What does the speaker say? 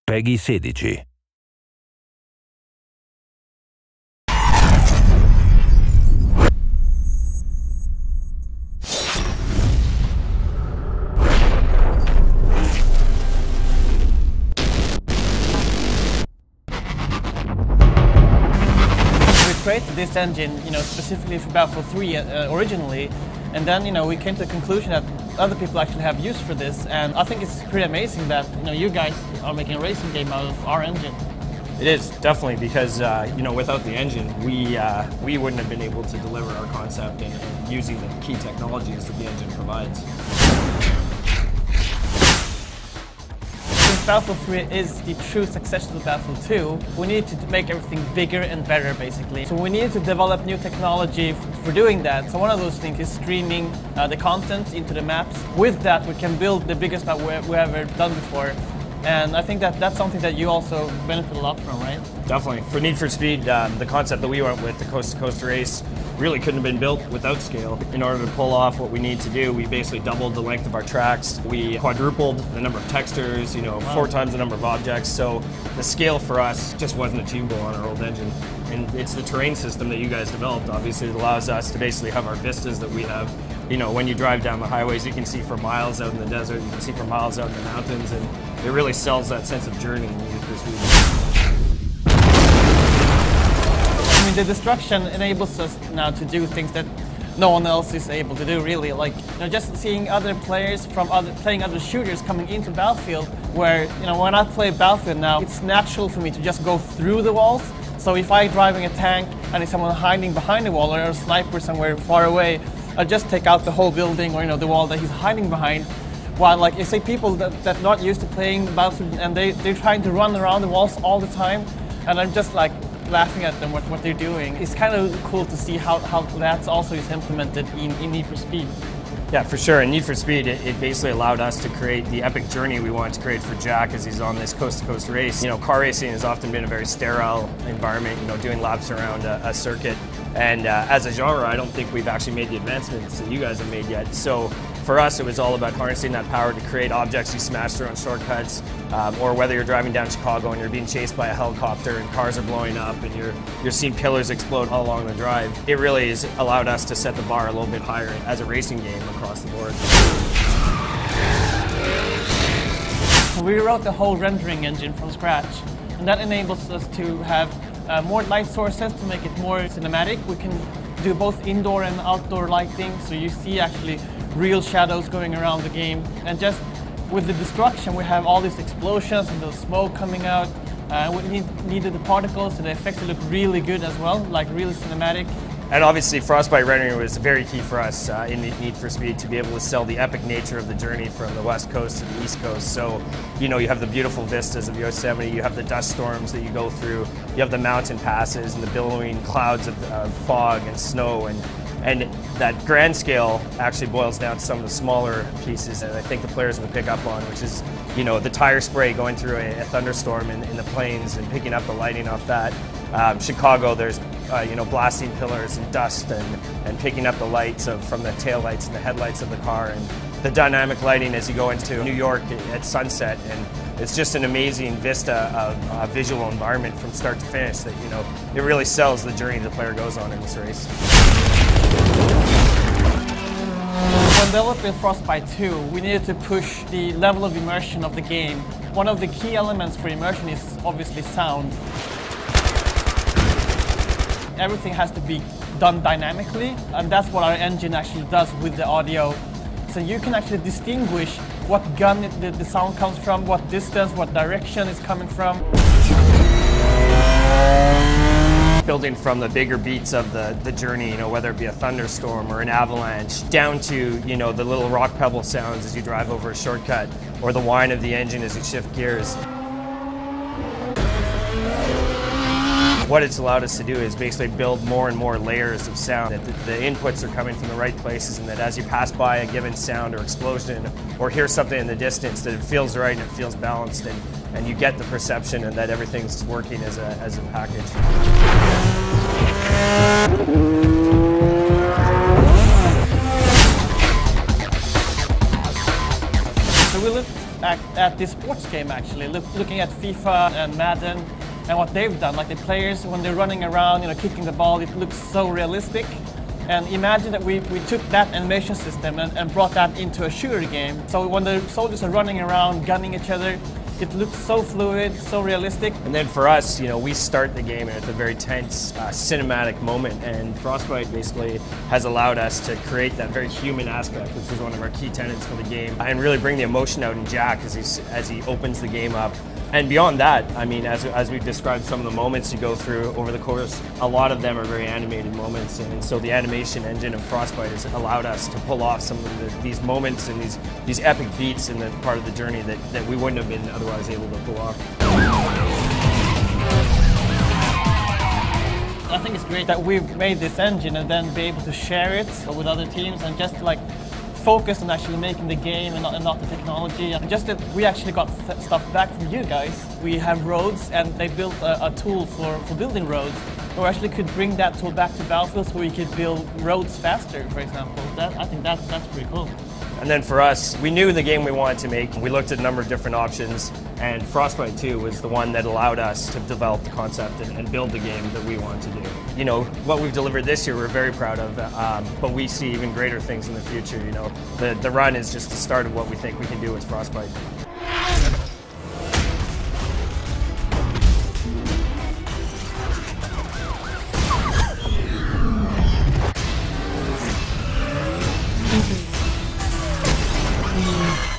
PEGI 16. Created this engine, specifically for Battlefield 3 originally, and then, we came to the conclusion that other people actually have use for this, and I think it's pretty amazing that, you guys are making a racing game out of our engine. It is, definitely, because, without the engine, we wouldn't have been able to deliver our concept and using the key technologies that the engine provides. Since Battlefield 3 is the true successor to Battlefield 2, we need to make everything bigger and better, basically. So we need to develop new technology for doing that. So one of those things is streaming the content into the maps. With that, we can build the biggest map we've ever done before. And I think that's something that you also benefit a lot from, right? Definitely. For Need for Speed, the concept that we went with, the coast-to-coast race, really couldn't have been built without scale. In order to pull off what we need to do, we basically doubled the length of our tracks. We quadrupled the number of textures, Wow. 4 times the number of objects. So the scale for us just wasn't achievable on our old engine. And it's the terrain system that you guys developed, obviously, that allows us to basically have our vistas that we have. When you drive down the highways, you can see for miles out in the desert, you can see for miles out in the mountains, and it really sells that sense of journey in Need for Speed. I mean, the destruction enables us now to do things that no one else is able to do, really. Like, just seeing other players from playing other shooters coming into Battlefield, where, when I play Battlefield now, it's natural for me to just go through the walls. So if I'm driving a tank and there's someone hiding behind the wall or a sniper somewhere far away, I just take out the whole building or the wall that he's hiding behind. While, like, you say people that not used to playing Battlefield and they're trying to run around the walls all the time, and I'm just like laughing at them what they're doing. It's kind of cool to see how that also is implemented in Need for Speed. Yeah, for sure. In Need for Speed, it basically allowed us to create the epic journey we wanted to create for Jack as he's on this coast-to-coast race. Car racing has often been a very sterile environment, doing laps around a circuit. And as a genre, I don't think we've actually made the advancements that you guys have made yet. So for us, it was all about harnessing that power to create objects you smash through on shortcuts, or whether you're driving down Chicago and you're being chased by a helicopter and cars are blowing up and you're seeing pillars explode all along the drive. It really has allowed us to set the bar a little bit higher as a racing game across the board. So we wrote the whole rendering engine from scratch, and that enables us to have more light sources to make it more cinematic. We can do both indoor and outdoor lighting, so you see actually real shadows going around the game. And just with the destruction, we have all these explosions and the smoke coming out. We needed the particles, so the effects look really good as well, like really cinematic. And obviously, Frostbite rendering was very key for us in Need for Speed to be able to sell the epic nature of the journey from the west coast to the east coast. So, you have the beautiful vistas of Yosemite, you have the dust storms that you go through, you have the mountain passes and the billowing clouds of fog and snow, and that grand scale actually boils down to some of the smaller pieces that I think the players would pick up on, which is, the tire spray going through a thunderstorm in the plains and picking up the lighting off that. Chicago, there's blasting pillars and dust and picking up the lights from the taillights and the headlights of the car, and the dynamic lighting as you go into New York at sunset. And it's just an amazing vista of visual environment from start to finish that, it really sells the journey the player goes on in this race. When developing Frostbite 2, we needed to push the level of immersion of the game. One of the key elements for immersion is obviously sound. Everything has to be done dynamically, and that's what our engine actually does with the audio. So you can actually distinguish what gun the sound comes from, what distance, what direction it's coming from. Building from the bigger beats of the journey, whether it be a thunderstorm or an avalanche, down to, the little rock pebble sounds as you drive over a shortcut, or the whine of the engine as you shift gears. What it's allowed us to do is basically build more and more layers of sound, that the inputs are coming from the right places, and that as you pass by a given sound or explosion or hear something in the distance, that it feels right and it feels balanced, and you get the perception and that everything's working as a package. So we looked at this sports game actually, looking at FIFA and Madden and what they've done. Like the players, when they're running around, kicking the ball, it looks so realistic. And imagine that we took that animation system and brought that into a shooter game. So when the soldiers are running around, gunning each other, it looks so fluid, so realistic. And then for us, we start the game at a very tense, cinematic moment, and Frostbite basically has allowed us to create that very human aspect, which was one of our key tenets for the game, and really bring the emotion out in Jack as he opens the game up. And beyond that, I mean, as we've described some of the moments you go through over the course, a lot of them are very animated moments, and so the animation engine of Frostbite has allowed us to pull off some of these moments and these epic beats in the part of the journey that we wouldn't have been otherwise able to pull off. I think it's great that we've made this engine and then be able to share it with other teams and just like focus on actually making the game and not the technology. And just that we actually got stuff back from you guys. We have roads, and they built a tool for building roads. We actually could bring that tool back to Battlefield so we could build roads faster, for example. I think that's pretty cool. And then for us, we knew the game we wanted to make. We looked at a number of different options, and Frostbite 2 was the one that allowed us to develop the concept and build the game that we wanted to do. What we've delivered this year, we're very proud of, but we see even greater things in the future. The run is just the start of what we think we can do with Frostbite. Mm-hmm.